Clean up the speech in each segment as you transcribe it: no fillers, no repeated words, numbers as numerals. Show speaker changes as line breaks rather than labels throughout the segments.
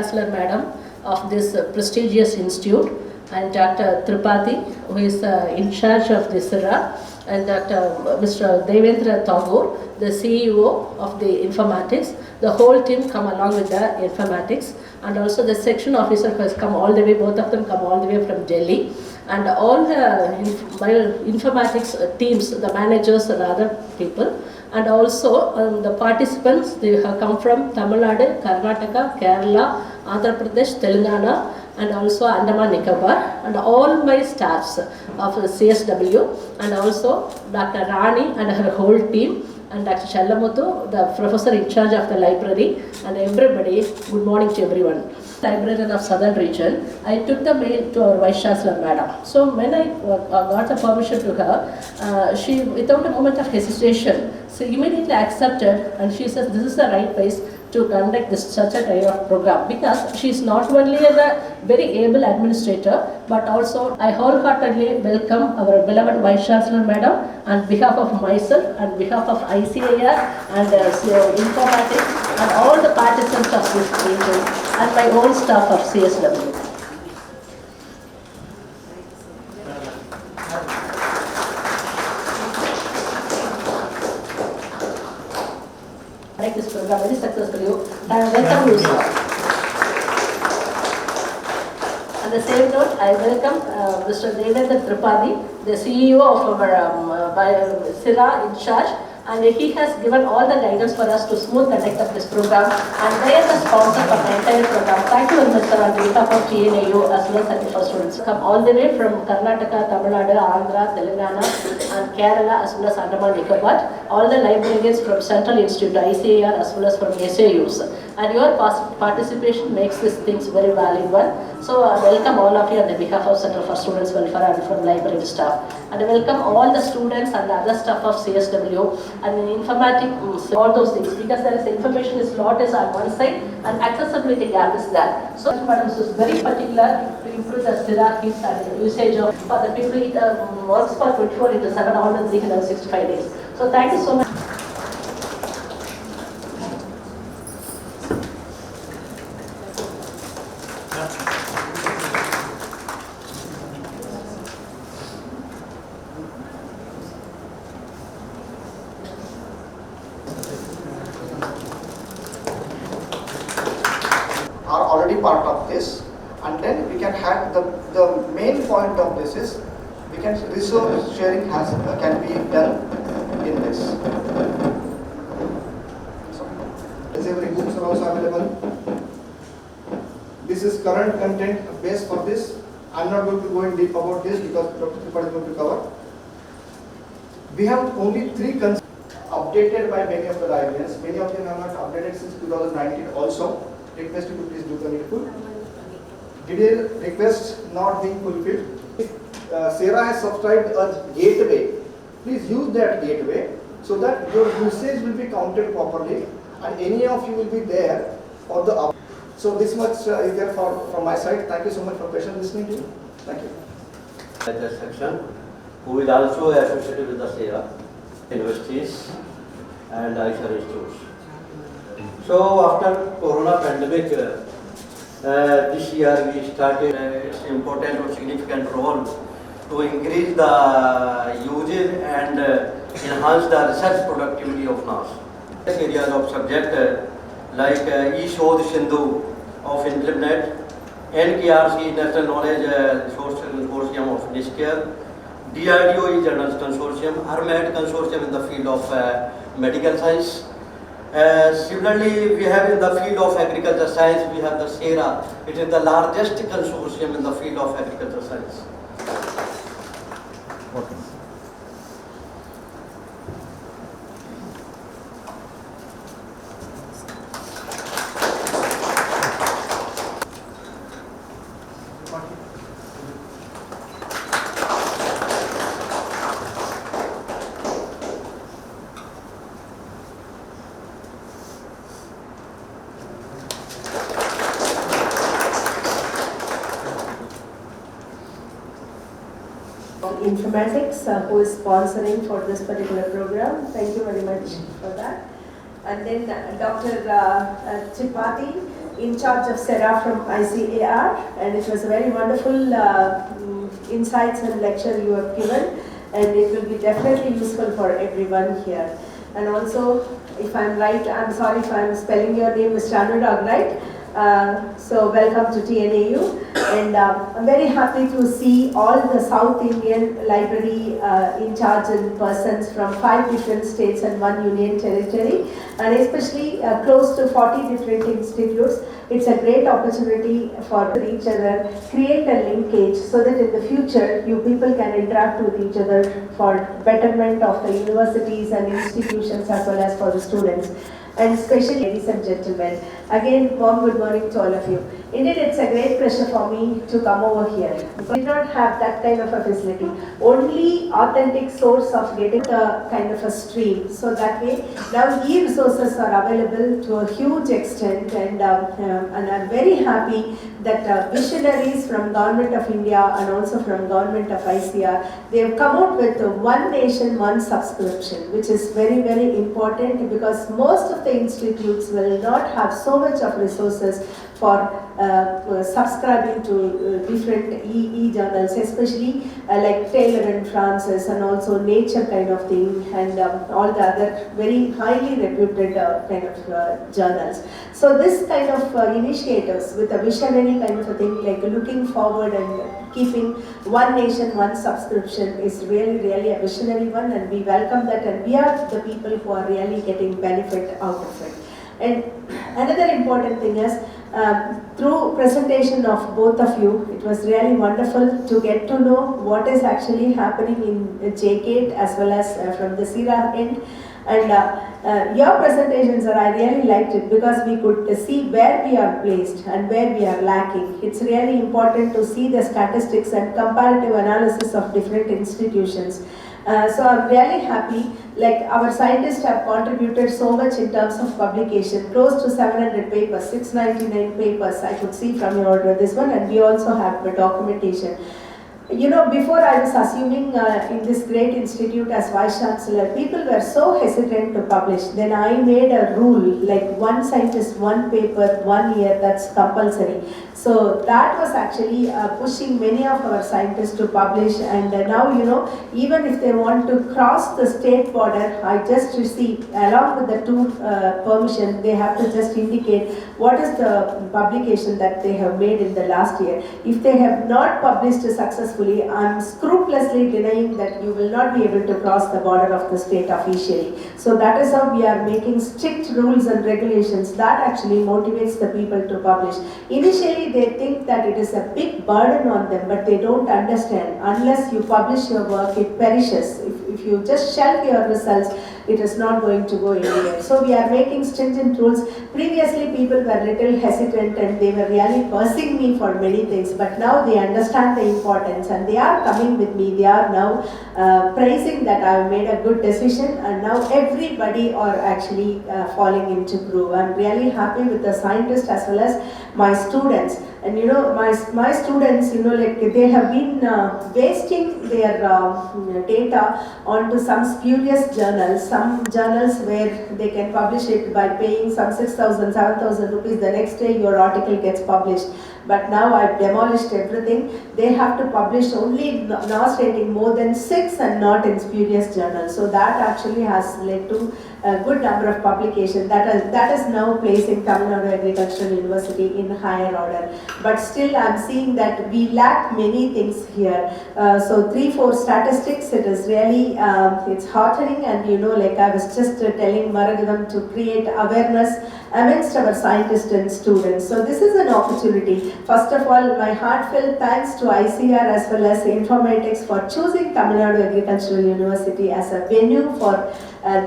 Chancellor Madam of this prestigious institute, and Dr. Tripathi, who is in charge of the SIRA, and Mr. Devendra Tagore, the CEO of the informatics. The whole team come along with the informatics, and also the section officer who has come all the way, both of them come all the way from Delhi, and all the informatics teams, the managers and other people, and also the participants, they have come from Tamil Nadu, Karnataka, Kerala, Andhra Pradesh, Telangana, and also Andaman Nicobar, and all my staffs of CSW, and also Dr. Rani and her whole team, and Dr. Challamuthu, the professor in charge of the library, and everybody. Good morning to everyone. Librarian of Southern Region, I took the mail to our Vice Chancellor Madam. So when I got the permission to her, she, without a moment of hesitation, she immediately accepted, and she says this is the right place to conduct this such a kind of program, because she is not only a very able administrator, but also I wholeheartedly welcome our beloved Vice Chancellor Madam on behalf of myself and behalf of ICAR and informatics and all the participants of this region and my own staff of CSW. Make this program very successfully. Welcome you, sir. On the same note, I welcome Mr. Devendra Tripathi, the CEO of our SIRA in charge, and he has given all the guidance for us to smooth conduct of this program, and they are the sponsor of the entire program. Thank you very much, sir, on behalf of TNAU as well as 31st students. Come all the way from Karnataka, Tamil Nadu, Andhra, Telangana, and Kerala as well as Andaman Nicobar. All the librarians from Central Institute, ICAR, as well as from SAUs. And your participation makes these things very valuable. So welcome all of you on the behalf of Center for Students Welfare and from library staff. And welcome all the students and the other staff of CSW and in informatics, all those things, because there is information is lot is on one side and accessibility gap is there. So Madam is very particular to improve the SIRA kits and usage of for the people. It works for 24 into 7, all the 365 days. So thank you so much.
Are already part of this, and then we can have the main point of this is we can resource sharing can be done in this. So, every books are also available. This is current content base for this. I'm not going to go in deep about this because Dr. Tripathi is going to cover. We have only 3 concepts updated by many of the librarians. Many of them have not updated since 2019 also. Request you to please do the needful. Detailed request not being fulfilled. SIRA has subscribed a gateway. Please use that gateway so that your usage will be counted properly and any of you will be there for the up. So this much is there from my side. Thank you so much for patient listening to you. Thank you.
The section who is also associated with the SIRA, universities and ICAR institutes. So after Corona pandemic, this year we started its important or significant role to increase the usage and enhance the research productivity of NAS. Areas of subject like eShodh Sindhu of IntelliNet, NKRC National Knowledge Consortium of NISCARE, DRDO Journals Consortium, ARMAD Consortium in the field of medical science. Similarly, we have in the field of agriculture science, we have the SIRA. It is the largest consortium in the field of agriculture science. Okay.
Informatics who is sponsoring for this particular program. Thank you very much for that.
and then Dr. Tripathi, in charge of SERA from ICAR, and it was a very wonderful insights and lecture you have given, and it will be definitely useful for everyone here. And also, if I'm right, I'm sorry if I'm spelling your name, Mr. Anurag, right? So welcome to TNAU, and I'm very happy to see all the South Indian library in charge and persons from 5 different states and 1 union territory, and especially close to 40 different institutes. It's a great opportunity for each other, create a linkage so that in the future you people can interact with each other for betterment of the universities and institutions as well as for the students. And especially ladies and gentlemen, again warm good morning to all of you. Indeed, it's a great pleasure for me to come over here. We did not have that kind of a facility. Only authentic source of getting a kind of a stream. So that way, now e-resources are available to a huge extent, and I'm very happy that visionaries from Government of India and also from Government of ICAR, they have come out with one nation, one subscription, which is very, very important because most of the institutes will not have so much of resources for subscribing to different e-journals, especially like Taylor and Francis, and also Nature kind of thing, and all the other very highly reputed kind of journals. So this kind of initiatives with a visionary kind of a thing, like looking forward and keeping one nation, one subscription is really, really a visionary one, and we welcome that, and we are the people who are really getting benefit out of it. And another important thing is, through presentation of both of you, it was really wonderful to get to know what is actually happening in JKT as well as from the SERA end. And your presentations, I really liked it because we could see where we are placed and where we are lacking. It's really important to see the statistics and comparative analysis of different institutions. So I'm really happy, like our scientists have contributed so much in terms of publication, close to 700 papers, 699 papers I could see from your this one, and we also have the documentation. You know, before I was assuming in this great institute as Vice Chancellor, people were so hesitant to publish. Then I made a rule, like one scientist, one paper, 1 year, that's compulsory. So that was actually pushing many of our scientists to publish, and now, you know, even if they want to cross the state border, I just receive, along with the tour permission, they have to just indicate what is the publication that they have made in the last year. If they have not published successfully, I'm scrupulously denying that you will not be able to cross the border of the state officially. So that is how we are making strict rules and regulations that actually motivates the people to publish. Initially, they think that it is a big burden on them, but they don't understand. Unless you publish your work, it perishes. If you just shelve your results, it is not going to go anywhere. So we are making stringent rules. Previously, people were little hesitant and they were really cursing me for many things, but now they understand the importance and they are coming with me. They are now praising that I have made a good decision, and now everybody are actually falling into groove. I'm really happy with the scientists as well as my students. And you know, my students, you know, like they have been wasting their data onto some spurious journals, some journals where they can publish it by paying some 6,000, 7,000 rupees. The next day your article gets published. But now I've demolished everything. They have to publish only NOS rating more than 6 and not in spurious journals. So that actually has led to a good number of publications that is now placing Tamil Nadu Agricultural University in higher order. But still I'm seeing that we lack many things here. So 3-4 statistics, it is really, it's heartening, and you know, like I was just telling Maragadam to create awareness amongst our scientists and students. So this is an opportunity. First of all, my heartfelt thanks to ICAR as well as Informatics for choosing Tamil Nadu Agricultural University as a venue for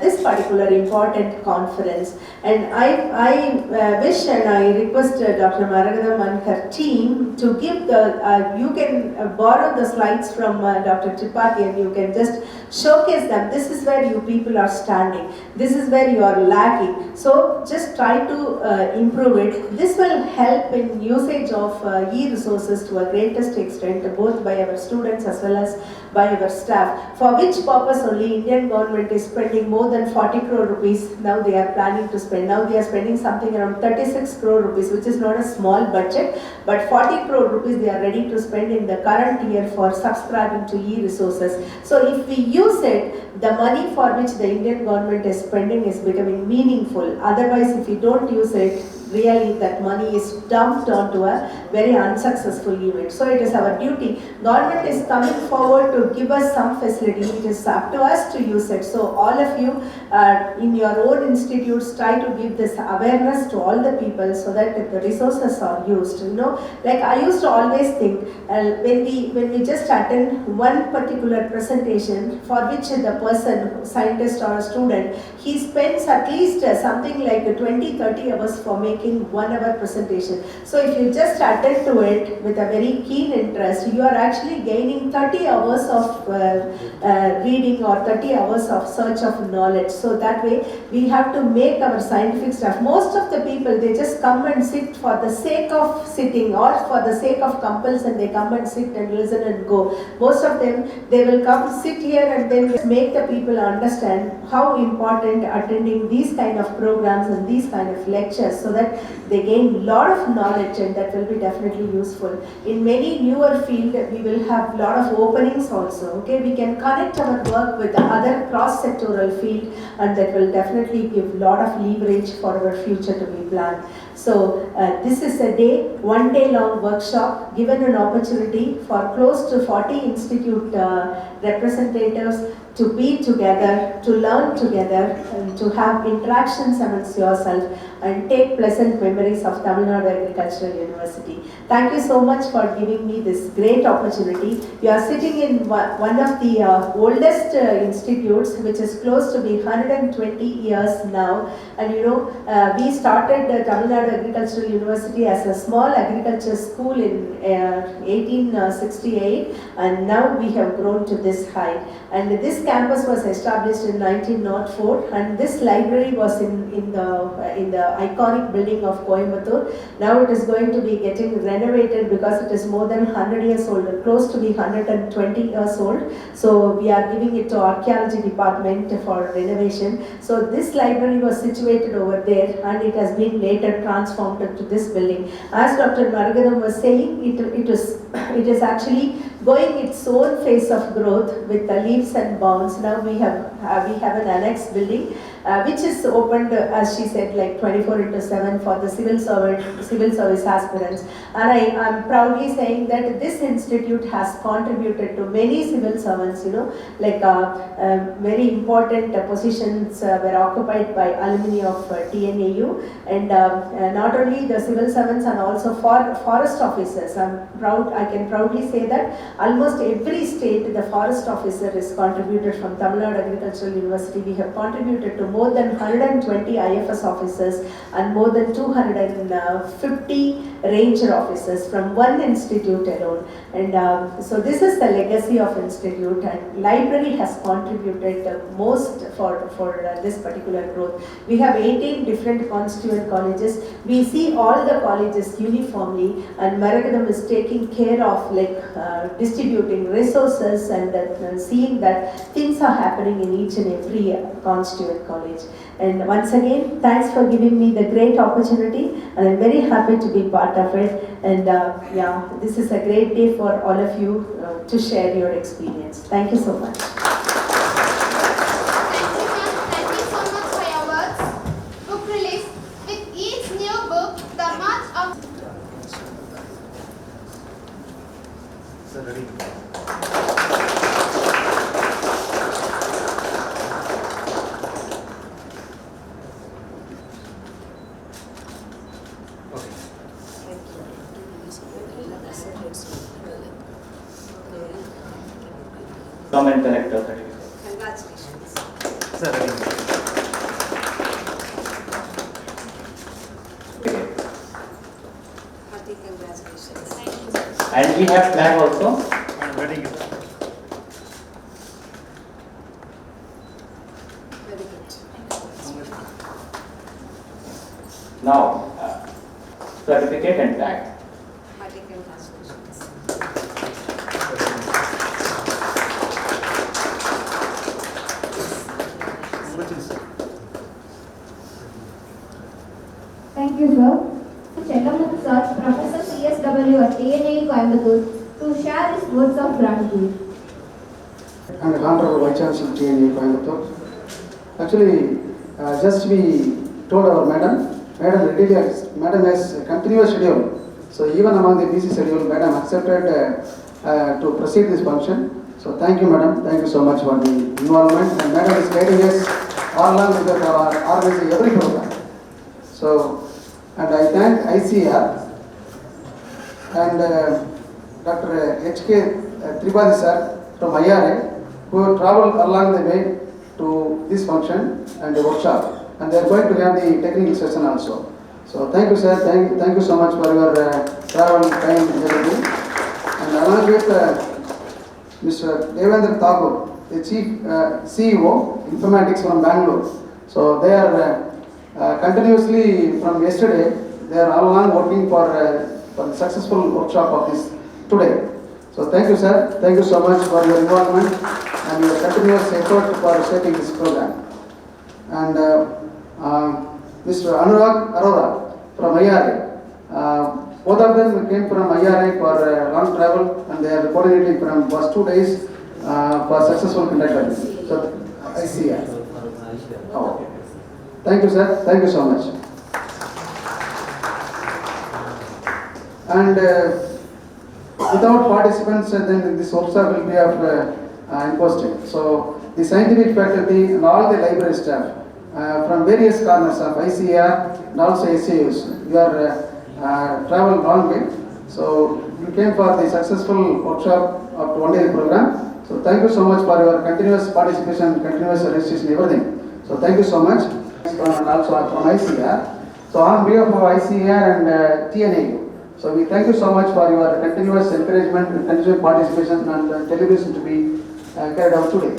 this particular important conference. And I wish and I request Dr. Maragadam and her team to give the, you can borrow the slides from Dr. Tripathi and you can just showcase them. This is where you people are standing. This is where you are lacking. So just try to improve it. This will help in usage of e-resources to a greatest extent, both by our students as well as by our staff, for which purpose only Indian government is spending more than 40 crore rupees. Now they are planning to spend. Now they are spending something around 36 crore rupees, which is not a small budget, but 40 crore rupees they are ready to spend in the current year for subscribing to e-resources. So if we use it, the money for which the Indian government is spending is becoming meaningful. Otherwise, if we don't use it, really that money is dumped onto a very unsuccessful event. So it is our duty. Government is coming forward to give us some facility. It is up to us to use it. So all of you in your own institutes try to give this awareness to all the people so that the resources are used. You know, like I used to always think when we just attend one particular presentation for which the person, scientist or a student, he spends at least something like 20-30 hours for making 1 hour presentation. So if you just attend to it with a very keen interest, you are actually gaining 30 hours of reading or 30 hours of search of knowledge. So that way we have to make our scientific staff. Most of the people, they just come and sit for the sake of sitting or for the sake of compulsion, they come and sit and listen and go. Most of them, they will come sit here and then make the people understand how important attending these kind of programs and these kind of lectures, so that they gain a lot of knowledge, and that will be definitely useful. In many newer field, we will have a lot of openings also. Okay, we can connect our work with the other cross-sectoral field, and that will definitely give a lot of leverage for our future to be planned. So this is a one day long workshop, given an opportunity for close to 40 institute representatives to be together, to learn together, and to have interactions amongst yourself and take pleasant memories of Tamil Nadu Agricultural University. Thank you so much for giving me this great opportunity. You are sitting in one of the oldest institutes, which is close to be 120 years now. And you know, we started Tamil Nadu Agricultural University as a small agriculture school in 1868, and now we have grown to this height. And this campus was established in 1904, and this library was in the iconic building of Coimbatore. Now it is going to be getting renovated because it is more than 100 years old, close to be 120 years old. So we are giving it to archaeology department for renovation. So this library was situated over there, and it has been later transformed into this building. As Dr. Maragadam was saying, it is actually going its own phase of growth with the leaps and bounds. Now we have an annex building which is opened, as she said, like 24/7 for the civil service aspirants. And I am proudly saying that this institute has contributed to many civil servants, you know, like very important positions were occupied by alumni of TNAU, and not only the civil servants and also forest officers. I can proudly say that almost every state the forest officer is contributed from Tamil Nadu Agricultural University. We have contributed to more than 120 IFS officers and more than 250 ranger officers from one institute alone. And so this is the legacy of institute, and library has contributed the most for this particular growth. We have 18 different constituent colleges. We see all the colleges uniformly, and Maragadam is taking care of distributing resources and seeing that things are happening in each and every constituent college. And once again, thanks for giving me the great opportunity, and I'm very happy to be part of it. And yeah, this is a great day for all of you to share your experience. Thank you so much.
Government Collector certificate.
Congratulations.
Sir,
Hearty congratulations.
and we have flag also.
Very good.
Now, certificate and flag.
Hearty congratulations.
Thank you, sir. Chellamuthu sir, Professor CSW at ANA Coimbatore, to share his words of gratitude.
And Honorable Vice Chancellor TNA Coimbatore. Actually, just we told our madam has a continuous schedule. So even among the busy schedule, madam accepted to proceed this function. So thank you, madam. Thank you so much for the involvement. And madam is guiding us all along with our organizing every program. So, and I thank ICR and Dr. H.K. Tripathi sir from IRA, who traveled along the way to this function and the workshop, and they are going to have the technical session also. So thank you, sir. Thank you so much for your travel time and everything. And along with Mr. Devendra Thakur, the Chief CEO Informatics from Bangalore. So they are continuously from yesterday. They are all along working for the successful workshop of this today. So thank you, sir. Thank you so much for your involvement and your continuous effort for shaping this program. And Mr. Anurag Arora from IRA. Both of them came from IRA for long travel, and they are coordinating from first 2 days for successful conduct of this. So ICR. Oh, okay. Thank you, sir. Thank you so much. And without participants, then this workshop will be of imposting. So the scientific faculty and all the library staff from various corners of ICR and also SAUs, you are traveled long way. So you came for the successful workshop of 1-day program. So thank you so much for your continuous participation, continuous registration, everything. So thank you so much. And also from ICR. So on behalf of ICR and TNA, so we thank you so much for your continuous encouragement and continuous participation and television to be carried out today.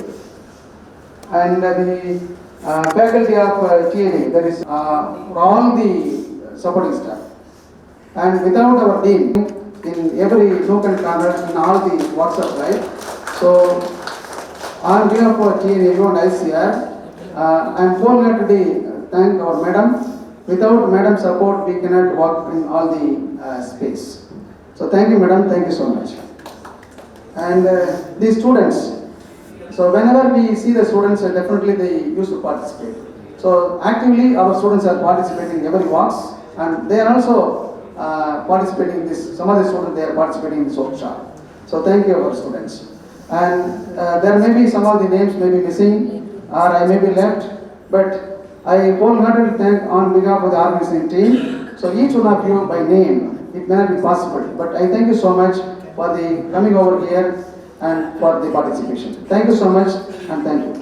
And the faculty of TNA, there is all the supporting staff. And without our team in every nook and corner in all the WhatsApp, right? So on behalf of TNA and ICR, I am wholeheartedly thank our madam. Without madam support, we cannot work in all the space. So thank you, madam. Thank you so much. And the students. So whenever we see the students, definitely they used to participate. So actively, our students are participating in every walks, and they are also participating in this. Some of the students they are participating in this workshop. So thank you, our students. And there may be some of the names may be missing, or I may be left, but I wholeheartedly thank on behalf of the organizing team. So each one of you by name, it may not be possible, but I thank you so much for the coming over here and for the participation. Thank you so much, and thank you.